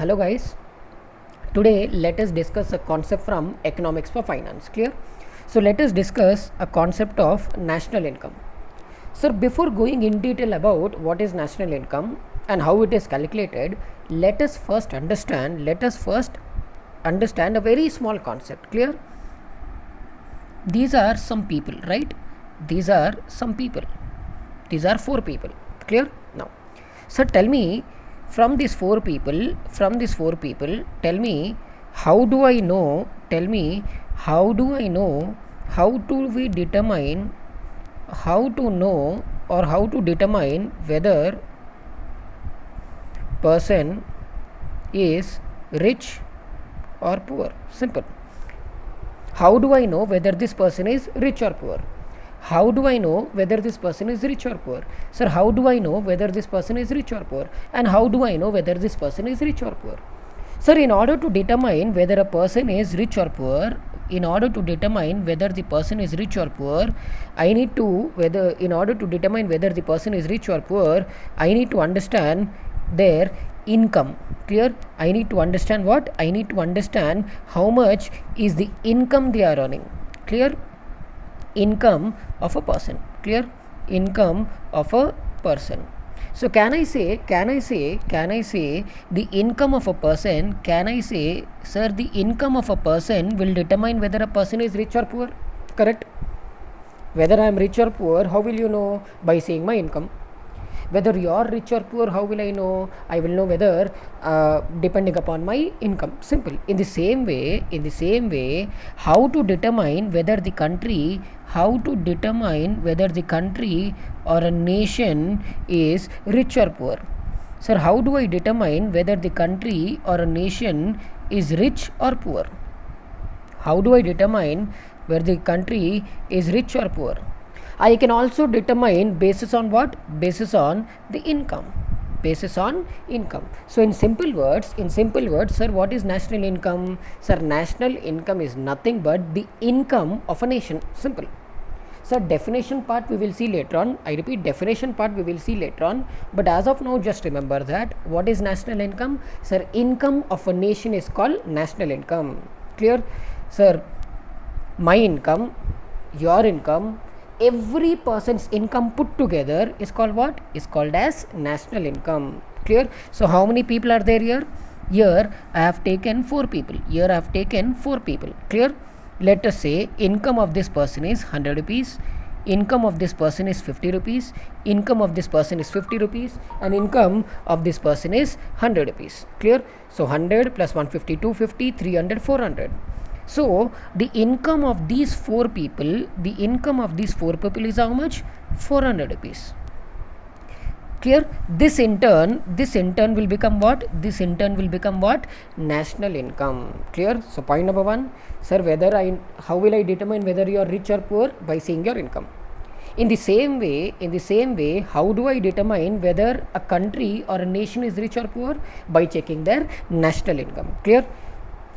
Hello guys, today let us discuss a concept from economics for finance. Clear? So let us discuss a concept of national income. So before going in detail about what is national income and how it is calculated, let us first understand a very small concept. Clear? These are some people, right? These are some people. These are four people. Clear? Now, so tell me, tell me, how do I know? Tell me, how do I know? How do we determine? How to know or how to determine whether person is rich or poor? Simple. How do I know whether this person is rich or poor? How do I know whether this person is rich or poor? Sir, how do I know whether this person is rich or poor? And how do I know whether this person is rich or poor? Sir, in order to determine whether a person is rich or poor, in order to determine whether the person is rich or poor, I need to understand their income. Clear? I need to understand what? I need to understand how much is the income they are earning. Clear? Income of a person. Clear? Income of a person. So can I say the income of a person? Can I say, sir, the income of a person will determine whether a person is rich or poor? Correct? Whether I am rich or poor, how will you know? By seeing my income. Whether you are rich or poor, how will I know? I will know whether depending upon my income. Simple. In the same way, how to determine whether the country or a nation is rich or poor? Sir, how do I determine whether the country or a nation is rich or poor? How do I determine whether the country is rich or poor? I can also determine basis on what? Basis on the income. Basis on income. So in simple words, sir, what is national income? Sir, national income is nothing but the income of a nation. Simple. So definition part we will see later on. I repeat, definition part we will see later on. But as of now, just remember that what is national income? Sir, income of a nation is called national income. Clear? Sir, my income, your income, every person's income put together is called what? Is called as national income. Clear? So how many people are there here? Here I have taken 4 people. Clear? Let us say income of this person is 100 rupees, income of this person is 50 rupees, income of this person is 50 rupees, and income of this person is 100 rupees. Clear? So 100 plus 150, 250, 300, 400. So the income of these four people is how much? 400 rupees. Clear? This in turn will become what? National income. Clear? So point number 1, sir, how will I determine whether you are rich or poor? By seeing your income. In the same way, how do I determine whether a country or a nation is rich or poor? By checking their national income. Clear?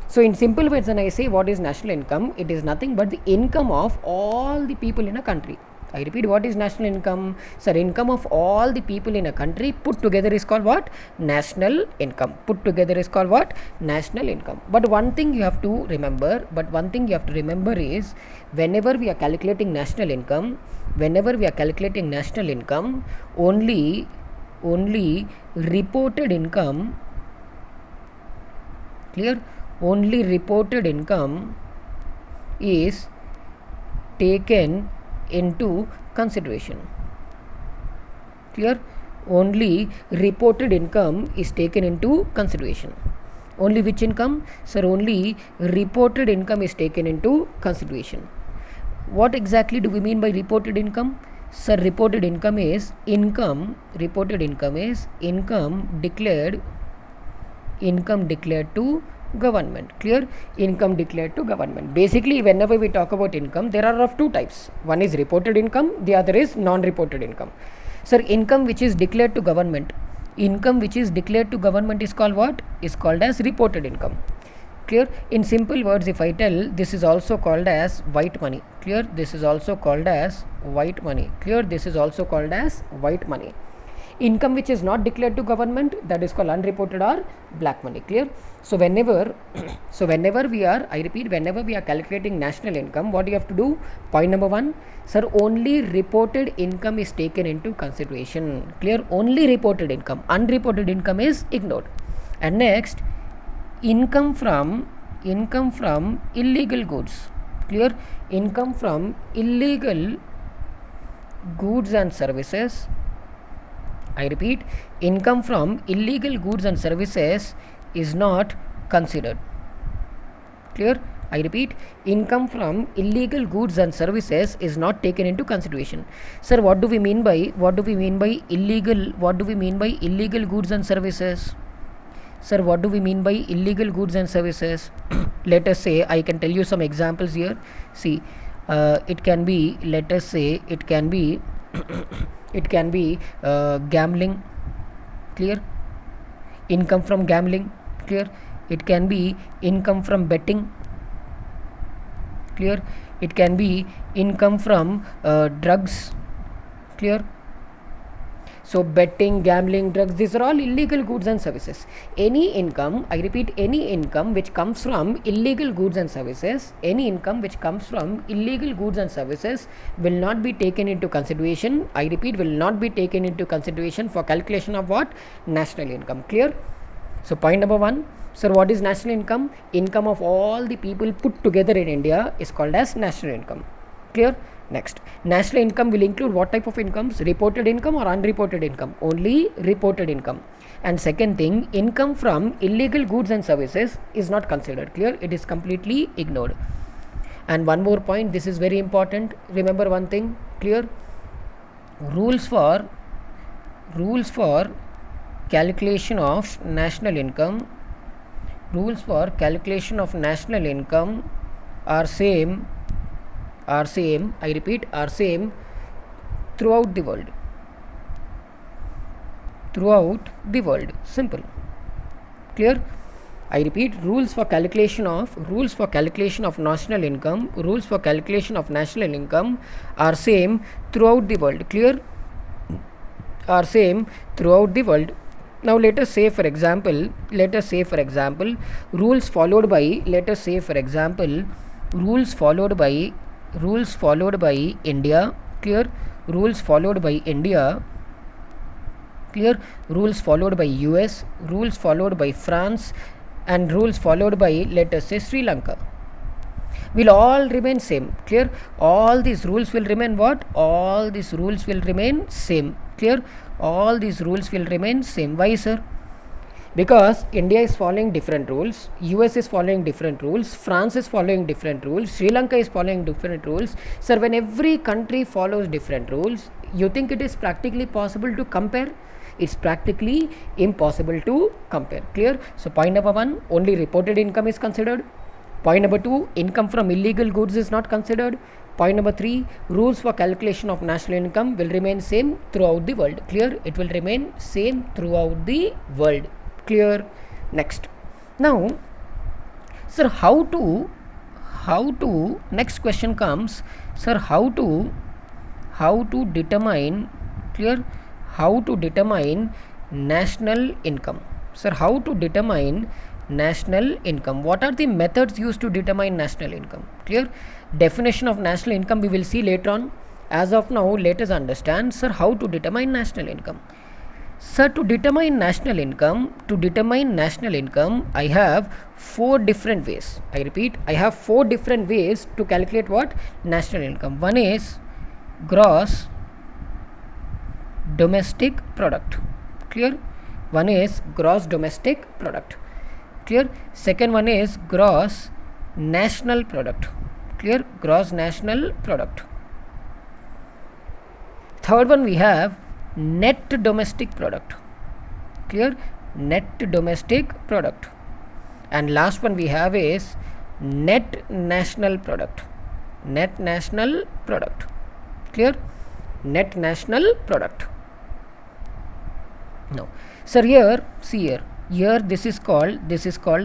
So in simple words, when I say what is national income, it is nothing but the income of all the people in a country. I repeat, what is national income? Sir, income of all the people in a country put together is called what? National income. National income. But one thing you have to remember is whenever we are calculating national income, only reported income. Clear? Only reported income is taken into consideration. Clear? Only reported income is taken into consideration. Only which income? Sir, only reported income is taken into consideration. What exactly do we mean by reported income? Sir, reported income is income declared to government. Clear? Income declared to government. Basically, whenever we talk about income, there are of two types. One is reported income, the other is non-reported income. Sir, income which is declared to government is called what? Is called as reported income. Clear? In simple words, if I tell, this is also called as white money. Clear? This is also called as white money. Income which is not declared to government, that is called unreported or black money. Clear? So whenever we are, I repeat, whenever we are calculating national income, what do you have to do? Point number 1, sir, only reported income is taken into consideration. Clear? Only reported income. Unreported income is ignored. And next, income from illegal goods. Clear? Income from illegal goods and services. I repeat, income from illegal goods and services is not considered. Clear? I repeat, income from illegal goods and services is not taken into consideration. Sir, what do we mean by illegal? What do we mean by illegal goods and services? Sir, what do we mean by illegal goods and services? Let us say, I can tell you some examples here. See, it can be, let us say, it can be gambling. Clear? Income from gambling. Clear? It can be income from betting. Clear? It can be income from drugs. Clear? So betting, gambling, drugs, these are all illegal goods and services. Any income, I repeat, any income which comes from illegal goods and services, any income which comes from illegal goods and services will not be taken into consideration. I repeat, will not be taken into consideration for calculation of what? National income. Clear? So point number 1, sir, what is national income? Income of all the people put together in India is called as national income. Clear? Next, national income will include what type of incomes? Reported income or unreported income? Only reported income. And second thing, income from illegal goods and services is not considered. Clear? It is completely ignored. And one more point, this is very important. Remember one thing. Clear? Rules for calculation of national income. Rules for calculation of national income are same, I repeat, are same throughout the world. Throughout the world. Simple. Clear? I repeat, rules for calculation of national income, rules for calculation of national income are same throughout the world. Clear? Are same throughout the world. Now let us say for example, rules followed by, rules followed by India. Clear? Rules followed by India. Clear? Rules followed by US, rules followed by France, and rules followed by, let us say, Sri Lanka will all remain same. Clear? All these rules will remain what? All these rules will remain same. Clear? All these rules will remain same. Why, sir? Because India is following different rules, US is following different rules, France is following different rules, Sri Lanka is following different rules. Sir, when every country follows different rules, you think it is practically possible to compare? It's practically impossible to compare. Clear? So point number 1, only reported income is considered. Point number 2, income from illegal goods is not considered. Point number 3, rules for calculation of national income will remain same throughout the world. Clear? It will remain same throughout the world. Clear? Next. Now, sir, how to next question comes, sir, how to determine, clear, how to determine national income? Sir, how to determine national income? What are the methods used to determine national income? Clear? Definition of national income we will see later on. As of now, let us understand, sir, how to determine national income. Sir, to determine national income, I have 4 different ways. I repeat, I have 4 different ways to calculate what? National income. One is gross domestic product. Clear? One is gross domestic product. Clear? Second one is gross national product. Clear? Gross national product. Third one we have net domestic product. Clear? Net domestic product. And last one we have is net national product. Net national product. Clear? Net national product. Now, sir, here, see here this is called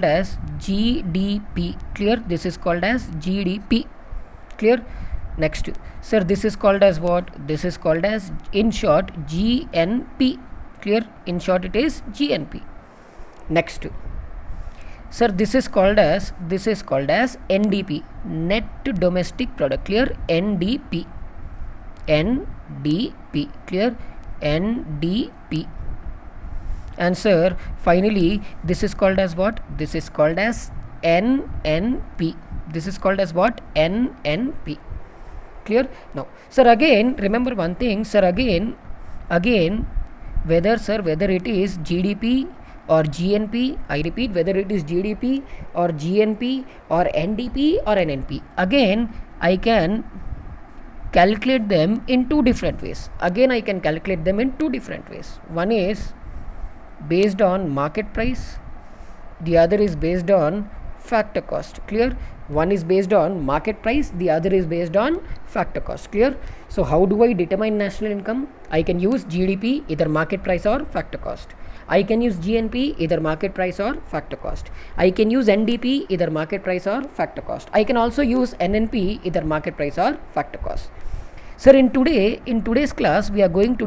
as GDP. Clear? This is called as GDP. Clear? Next, sir, this is called as what? This is called as, in short, GNP. Clear? In short, it is GNP. Next, sir, this is called as NDP, net domestic product. Clear? NDP. Clear? NDP. And sir, finally, this is called as what? This is called as NNP. This is called as what? NNP. Clear? Now, sir, again remember one thing, sir, again whether it is GDP or GNP, I repeat, whether it is GDP or GNP or NDP or NNP, again I can calculate them in two different ways. One is based on market price, the other is based on factor cost. Clear? One is based on market price, the other is based on factor cost. Clear? So how do I determine national income? I can use GDP, either market price or factor cost. I can use GNP, either market price or factor cost. I can use NDP, either market price or factor cost. I can also use NNP, either market price or factor cost. Sir, in today's class we are going to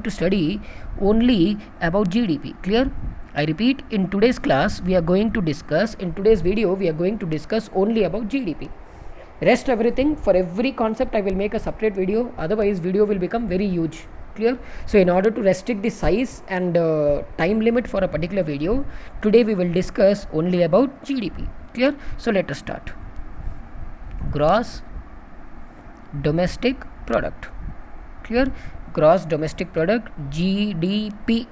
study only about GDP. Clear? I repeat, in today's class we are going to discuss, in today's video we are going to discuss only about GDP. Rest everything, for every concept I will make a separate video, otherwise video will become very huge. Clear? So in order to restrict the size and time limit for a particular video, today we will discuss only about GDP. Clear? So let us start. Gross domestic product. Clear? Gross domestic product, GDP.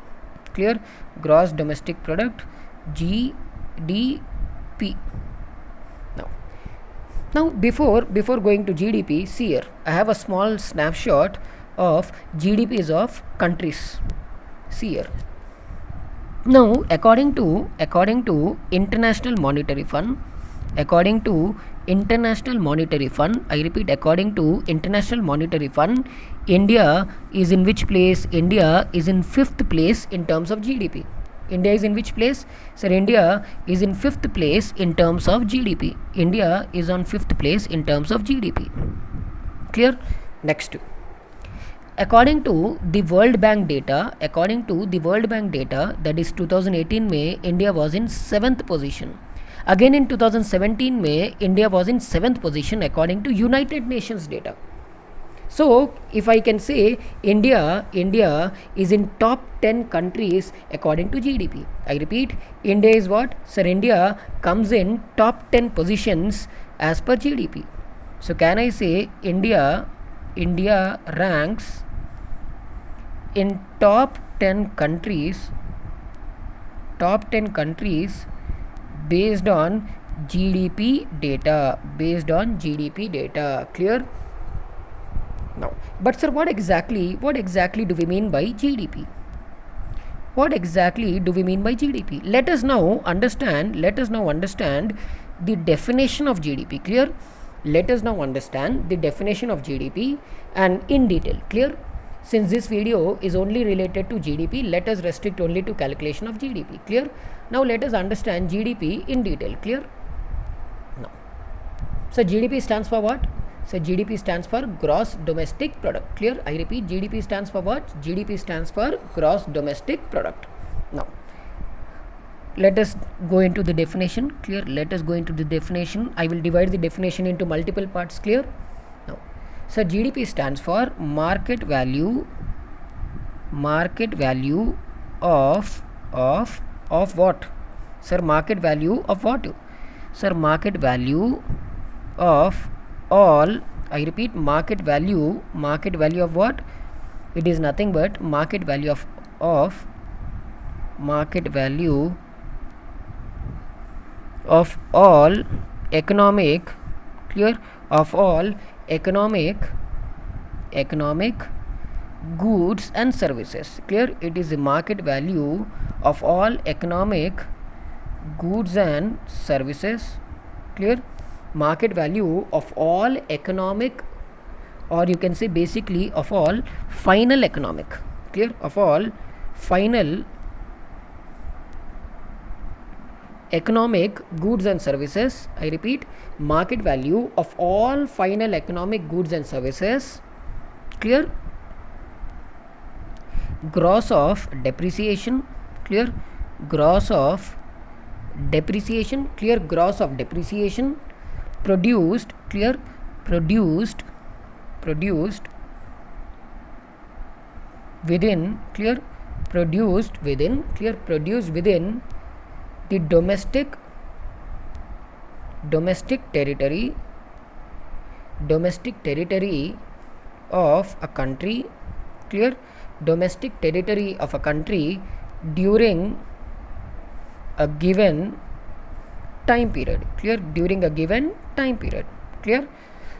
Clear? Gross domestic product, GDP. Now before going to GDP, see here, I have a small snapshot of GDPs of countries. See here. Now according to International Monetary Fund, I repeat, according to International Monetary Fund, India is in which place? India is in 5th place in terms of GDP. India is in which place? Sir, India is in 5th place in terms of GDP. India is on 5th place in terms of GDP. Clear? Next, according to the World Bank data, that is 2018 May, India was in 7th position. Again in 2017 May, India was in 7th position according to United Nations data. So if I can say India is in top 10 countries according to GDP. I repeat, India is what? Sir, India comes in top 10 positions as per GDP. So can I say India ranks in top 10 countries based on GDP data. Clear? Now, but sir, what exactly do we mean by GDP? Let us now understand the definition of GDP. Clear? Let us now understand the definition of GDP and in detail. Clear? Since this video is only related to GDP, let us restrict only to calculation of GDP. Clear? Now let us understand GDP in detail. Clear? Now, so GDP stands for what? So GDP stands for gross domestic product. Clear? I repeat, GDP stands for what? GDP stands for gross domestic product. Now let us go into the definition. Clear? Let us go into the definition. I will divide the definition into multiple parts. Clear? Now, so GDP stands for market value of what? Sir, market value of what? Sir, market value of all. I repeat, market value of what? It is nothing but market value of all economic. Clear? Of all economic goods and services. Clear? It is the market value of all economic goods and services. Clear? Market value of all economic, or you can say basically of all final economic. Clear? Of all final economic goods and services. I repeat, market value of all final economic goods and services. Clear? gross of depreciation, clear, gross of depreciation, clear, gross of depreciation, produced, clear, produced within, clear, produced within, clear, produced within the domestic territory of a country, clear, domestic territory of a country during a given time period, clear, during a given time period, clear.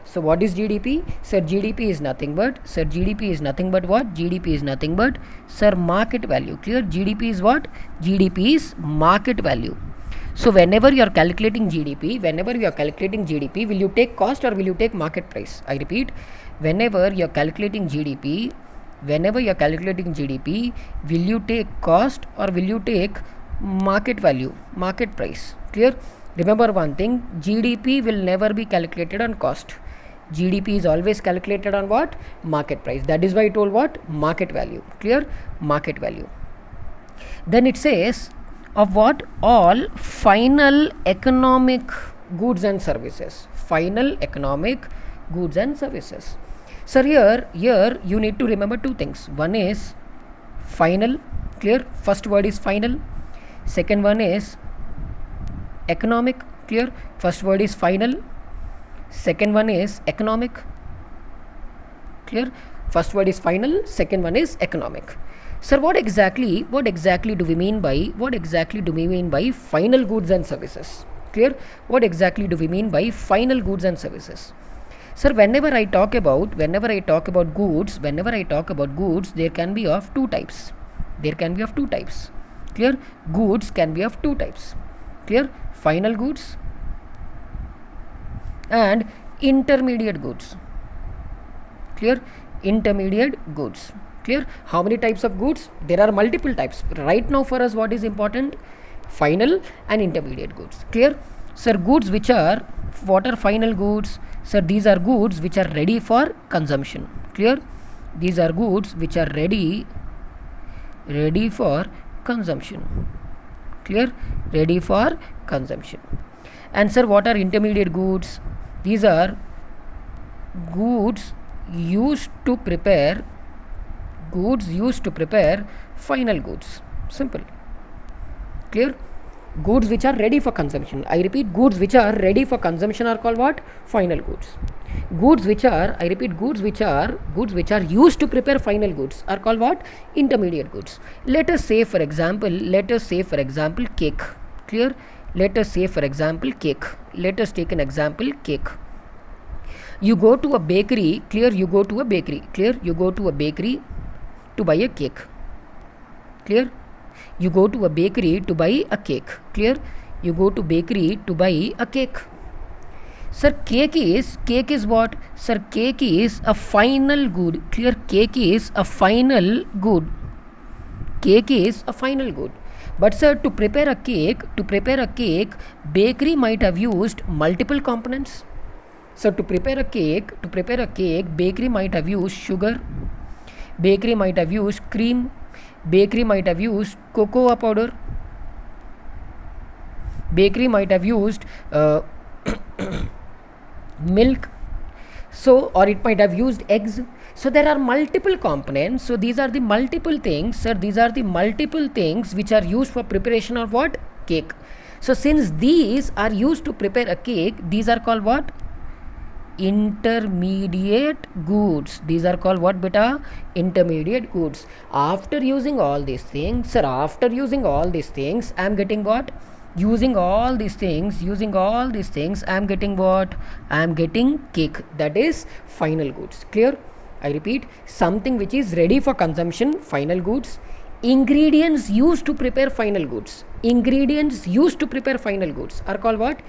So what is GDP? Sir, GDP is nothing but, sir, GDP is nothing but what? GDP is nothing but, sir, market value, clear. GDP is what? GDP is market value. So whenever you are calculating GDP, will you take cost or will you take market price? I repeat, whenever you are calculating GDP, will you take cost or will you take market value, market price, clear. Remember one thing, GDP will never be calculated on cost. GDP is always calculated on what? Market price. That is why I told what? Market value, clear, market value. Then it says of what? All final economic goods and services, final economic goods and services. Sir, here you need to remember two things. One is final, clear, first word is final. Second one is economic, clear, first word is final, second one is economic, clear, first word is final, second one is economic. Sir, what exactly do we mean by final goods and services, clear? What exactly do we mean by final goods and services? Sir, whenever I talk about goods, there can be of two types, clear. Goods can be of two types, clear, final goods and intermediate goods, clear, intermediate goods, clear. How many types of goods? There are multiple types. Right now for us what is important? Final and intermediate goods, clear. Sir, goods which are, what are final goods? Sir, these are goods which are ready for consumption, clear. These are goods which are ready for consumption, clear, ready for consumption. And sir, what are intermediate goods? These are goods used to prepare final goods, simple, clear. Goods which are ready for consumption, I repeat, goods which are ready for consumption are called what? Final goods. Goods which are, I repeat, goods which are used to prepare final goods are called what? Intermediate goods. Let us say for example cake, clear. Let us say for example cake. Let us take an example, cake. You go to a bakery, clear, you go to a bakery to buy a cake, clear. You go to a bakery to buy a cake, clear. You go to bakery to buy a cake. Sir, cake is what? Sir, cake is a final good, clear. Cake is a final good. But sir, to prepare a cake, bakery might have used multiple components. So to prepare a cake, bakery might have used sugar, bakery might have used cream, bakery might have used cocoa powder, bakery might have used milk, so, or it might have used eggs. So there are multiple components. So these are the multiple things, sir, these are the multiple things which are used for preparation of what? Cake. So since these are used to prepare a cake, these are called what? Intermediate goods. These are called what, beta? Intermediate goods. After using all these things, sir, I am getting what? Using all these things, I am getting what? I am getting cake. That is final goods, clear. I repeat, something which is ready for consumption, final goods. Ingredients used to prepare final goods, are called what?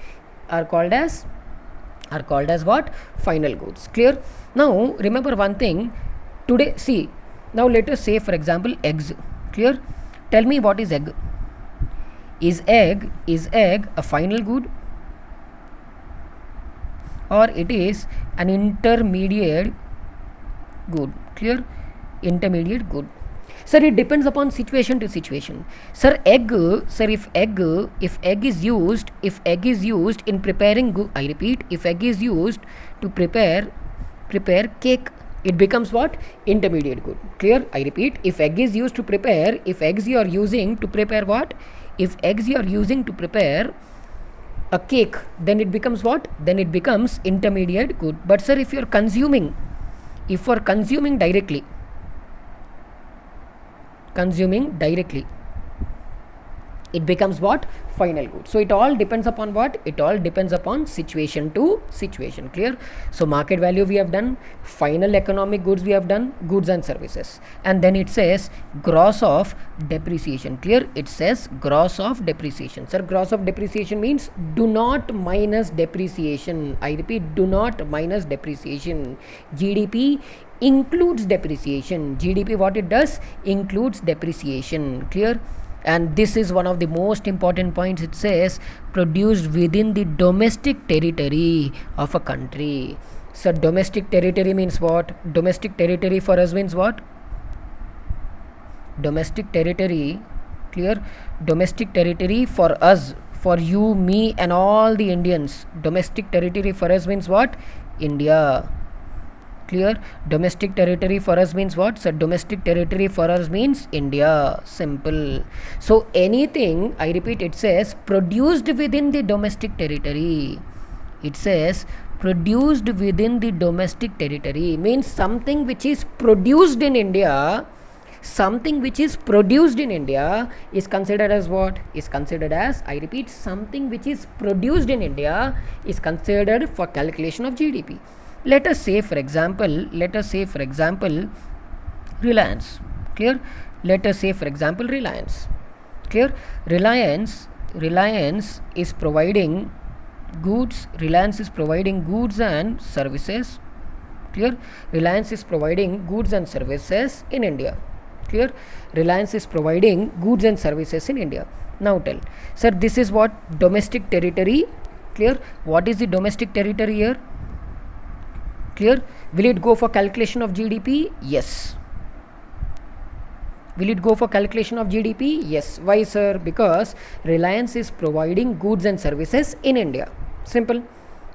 Are called as what? Final goods, clear. Now remember one thing today. See, now let us say for example eggs, clear. Tell me, what is egg? Is egg a final good, or it is an intermediate good, clear? Intermediate good. Sir, it depends upon situation to situation. Sir, egg, sir, if egg is used, in preparing, I repeat, if egg is used to prepare cake, it becomes what? Intermediate good. Clear? I repeat, if egg is used to prepare, if eggs you are using to prepare what? If eggs you are using to prepare a cake, then it becomes what? Then it becomes intermediate good. But sir, if you are consuming directly, it becomes what? Final good. So it all depends upon what? It all depends upon situation to situation. Clear? So market value we have done, final economic goods we have done, goods and services, and then it says gross of depreciation. Clear? It says gross of depreciation. Sir, gross of depreciation means do not minus depreciation. I repeat, do not minus depreciation. GDP includes depreciation. GDP, what it does? Includes depreciation. Clear? And this is one of the most important points. It says produced within the domestic territory of a country. So domestic territory means what? Domestic territory for us means what? Domestic territory. Clear? Domestic territory for us, for you, me and all the Indians. Domestic territory for us means what? India. Clear? Domestic territory for us means what? So domestic territory for us means India. Simple. So anything, I repeat, it says produced within the domestic territory. It says produced within the domestic territory means something which is produced in India. Something which is produced in India is considered as what? Is considered as, I repeat, something which is produced in India is considered for calculation of GDP. Let us say for example, Reliance. Clear? Let us say for example Reliance. Clear? Reliance is providing goods. Reliance is providing goods and services. Clear? Reliance is providing goods and services in India. Clear? Reliance is providing goods and services in India. Now tell, sir, this is what? Domestic territory. Clear? What is the domestic territory here? Clear? Will it go for calculation of GDP? Yes. Will it go for calculation of GDP? Yes. Why, sir? Because Reliance is providing goods and services in India. Simple.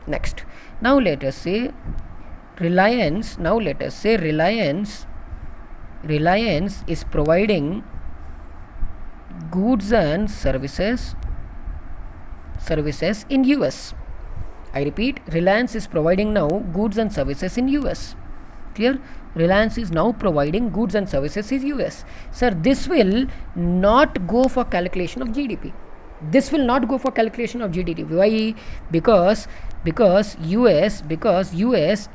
Next. Now let us say Reliance is providing goods and services in US. I repeat, Reliance is providing now goods and services in US. Clear? Reliance is now providing goods and services in US. Sir, this will not go for calculation of GDP. This will not go for calculation of GDP. Why? Because US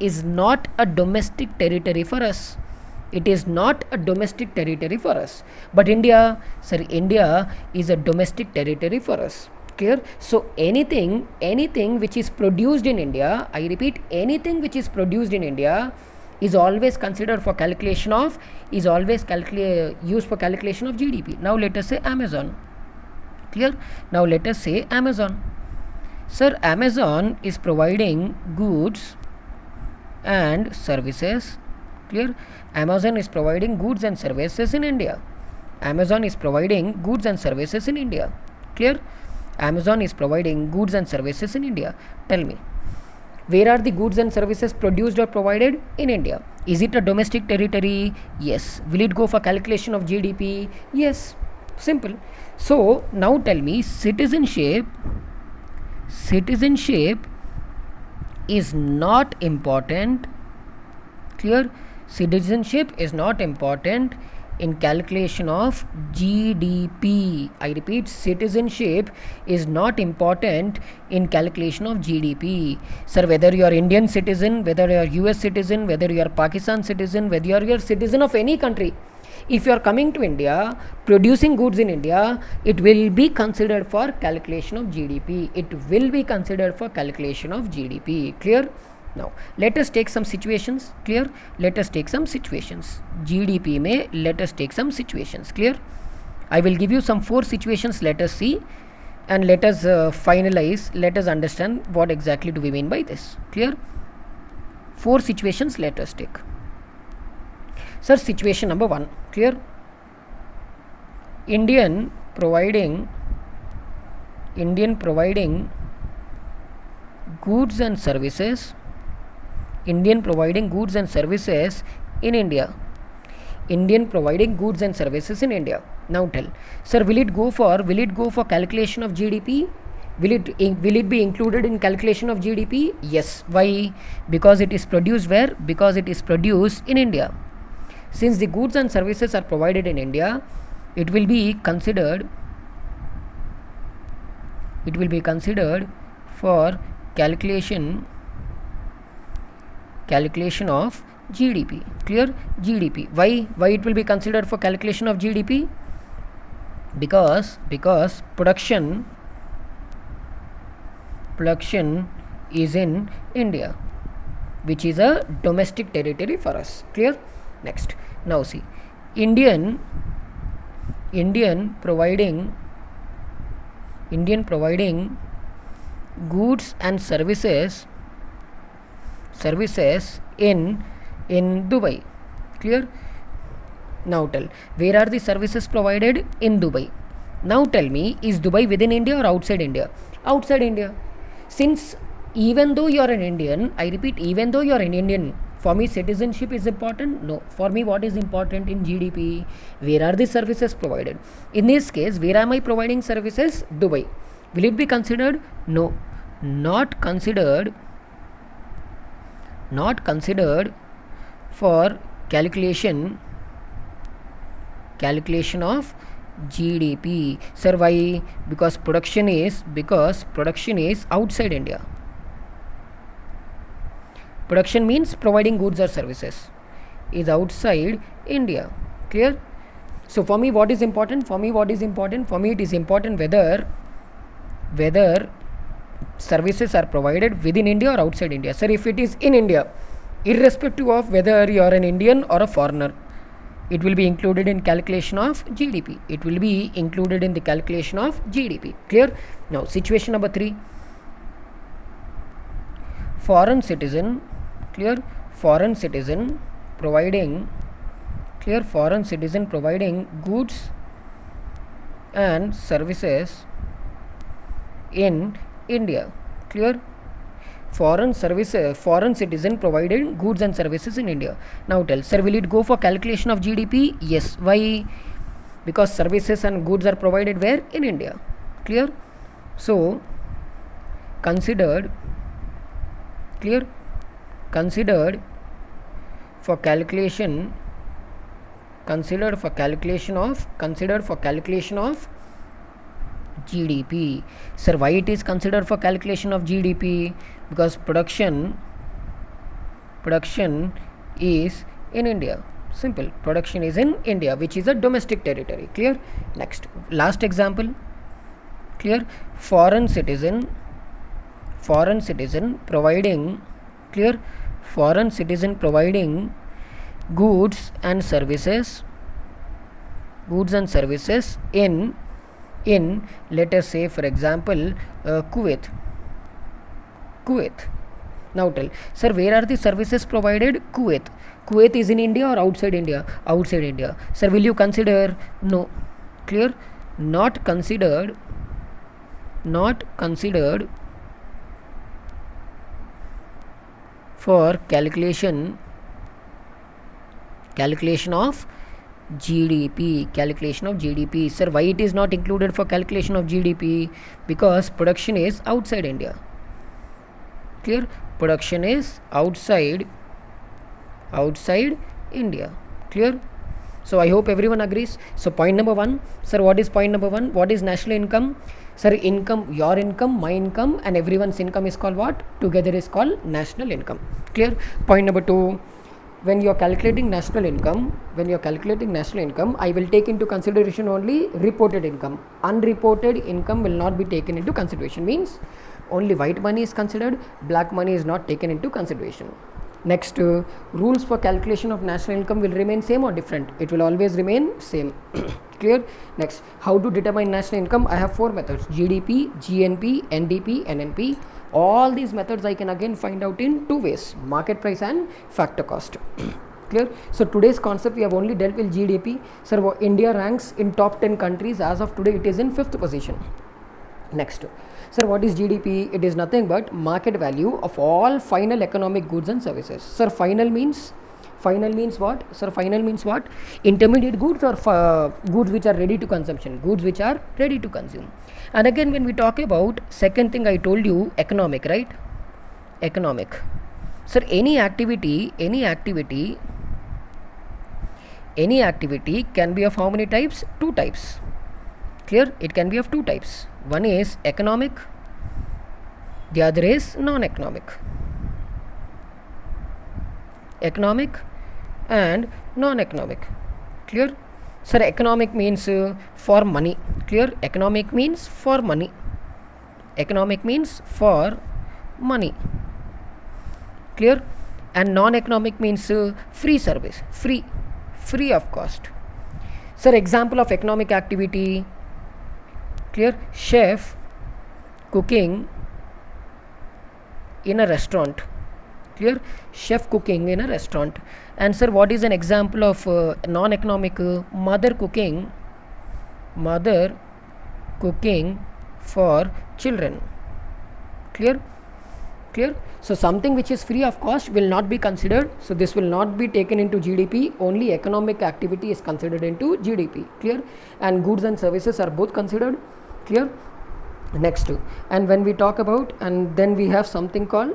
is not a domestic territory for us. It is not a domestic territory for us. But India is a domestic territory for us. Clear? So anything which is produced in India, I repeat, anything which is produced in India is always considered for calculation of, used for calculation of GDP. Now let us say Amazon. Clear? Now let us say Amazon. Sir, Amazon is providing goods and services. Clear? Amazon is providing goods and services in India. Amazon is providing goods and services in India. Clear? Amazon is providing goods and services in India. Tell me, where are the goods and services produced or provided? In India. Is it a domestic territory? Yes. Will it go for calculation of GDP? Yes. Simple. So now tell me, citizenship is not important. Clear? Citizenship is not important in calculation of GDP. I repeat, citizenship is not important in calculation of GDP. Sir, whether you are Indian citizen, whether you are US citizen, whether you are Pakistan citizen, whether you are citizen of any country, if you are coming to India, producing goods in India, it will be considered for calculation of GDP. It will be considered for calculation of GDP. Clear? Now let us take some situations. Clear? Let us take some situations. GDP mein let us take some situations. Clear? I will give you some 4 situations. Let us see and let us finalize. Let us understand what exactly do we mean by this. Clear? 4 situations let us take. Sir, situation number 1. Clear? Indian providing goods and services, Indian providing goods and services in India. Indian providing goods and services in India. Now tell, sir, will it go for calculation of GDP? Will it be included in calculation of GDP? Yes. Why? Because it is produced where? Because it is produced in India. Since the goods and services are provided in India, it will be considered for calculation of GDP. Clear? GDP. Why it will be considered for calculation of GDP? Because production is in India, which is a domestic territory for us. Clear? Next, now see, Indian providing goods and services in Dubai. Clear? Now tell, where are the services provided? In Dubai. Now tell me, is Dubai within India or outside India? Outside India. Since even though you are an Indian, I repeat, even though you are an Indian, for me citizenship is important? No. For me, what is important in GDP? Where are the services provided? In this case, where am I providing services? Dubai. Will it be considered? No. Not considered for calculation of GDP. Sir, why? Because production is outside India. Production means providing goods or services is outside India. Clear? So for me, what is important? For me, it is important whether services are provided within India or outside India. Sir, if it is in India, irrespective of whether you are an Indian or a foreigner, it will be included in calculation of GDP. It will be included in the calculation of GDP. Clear? Now, situation number 3. Foreign citizen providing goods and services in India. Clear? Foreign citizen provided goods and services in India. Now tell, sir, will it go for calculation of GDP? Yes. Why? Because services and goods are provided where? In India. Clear? So considered for calculation of GDP. Sir, why it is considered for calculation of GDP? Because production is in India. Simple. Production is in India, which is a domestic territory. Clear? Next, last example. Clear? Foreign citizen providing goods and services in let us say, for example, Kuwait. Now tell, sir, where are the services provided? Kuwait is in India or outside India? Outside India. Sir, will you consider? No. Clear? Not considered for calculation of GDP. Sir, why it is not included for calculation of GDP? Because production is outside India. Clear? Production is outside India. Clear? So I hope everyone agrees. So point number 1, sir, what is point number 1? What is national income? Sir, income, your income, my income, and everyone's income is called what? Together is called national income. Clear? Point number 2, when you are calculating national income, I will take into consideration only reported income. Unreported income will not be taken into consideration. Means only white money is considered, black money is not taken into consideration. Next, rules for calculation of national income will remain same or different? It will always remain same. Clear? Next, how to determine national income? I have 4 methods: GDP, GNP, NDP, NNP. All these methods I can again find out in 2 ways: market price and factor cost. Clear? So today's concept we have only dealt with GDP. Sir, India ranks in top 10 countries. As of today, it is in 5th position. Next, sir, what is GDP? It is nothing but market value of all final economic goods and services. Sir, final means what? Sir, final means what? Intermediate goods or goods which are ready to consumption, goods which are ready to consume. And again, when we talk about second thing I told you, economic, right? Economic. Sir, any activity can be of how many types? 2 types. Clear? It can be of 2 types. One is economic, the other is non-economic. Economic and non-economic. Clear? Sir, economic means for money. Clear? Economic means for money. Economic means for money. Clear? And non-economic means free service, free of cost. Sir, example of economic activity. Clear? Chef cooking in a restaurant. Clear? Chef cooking in a restaurant. And sir, what is an example of non-economic? Mother cooking for children. Clear? So something which is free of cost will not be considered. So this will not be taken into GDP. Only economic activity is considered into GDP. Clear? And goods and services are both considered. Clear? Next, and when we talk about, and then we have something called,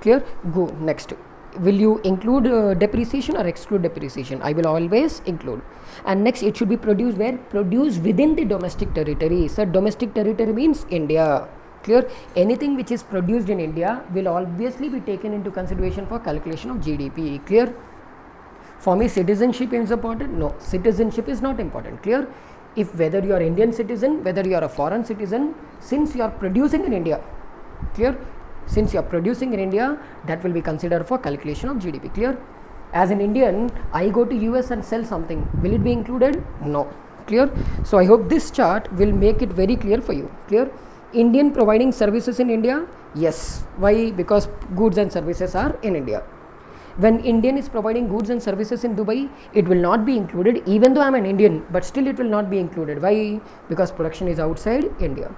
clear? Go next. Will you include depreciation or exclude depreciation? I will always include. And next, it should be produced where? Produced within the domestic territory. So domestic territory means India. Clear? Anything which is produced in India will obviously be taken into consideration for calculation of GDP. Clear? For me, citizenship is important? No, citizenship is not important. Clear? If whether you are Indian citizen, whether you are a foreign citizen, since you are producing in India, clear? Since you are producing in India, that will be considered for calculation of GDP. Clear? As an Indian, I go to US and sell something. Will it be included? No. Clear? So I hope this chart will make it very clear for you. Clear? Indian providing services in India? Yes. Why? Because goods and services are in India. When Indian is providing goods and services in Dubai, it will not be included, even though I am an Indian, but still it will not be included. Why? Because production is outside India.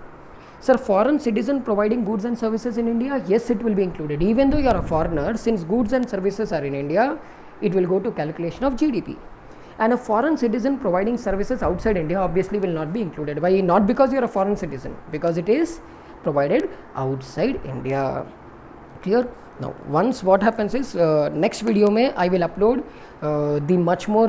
Sir, foreign citizen providing goods and services in India, yes, it will be included. Even though you are a foreigner, since goods and services are in India, it will go to calculation of GDP. And a foreign citizen providing services outside India obviously will not be included. Why? Not because you are a foreign citizen, because it is provided outside India. Clear? Now, once what happens is, next video mein I will upload the much more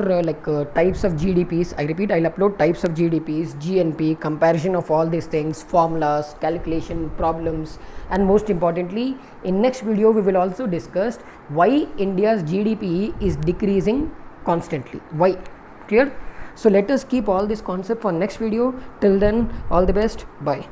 types of GDPs. I repeat, I'll upload types of GDPs, GNP, comparison of all these things, formulas, calculation, problems, and most importantly, in next video we will also discuss why India's GDP is decreasing constantly. Why? Clear? So let us keep all this concept for next video. Till then, all the best. Bye.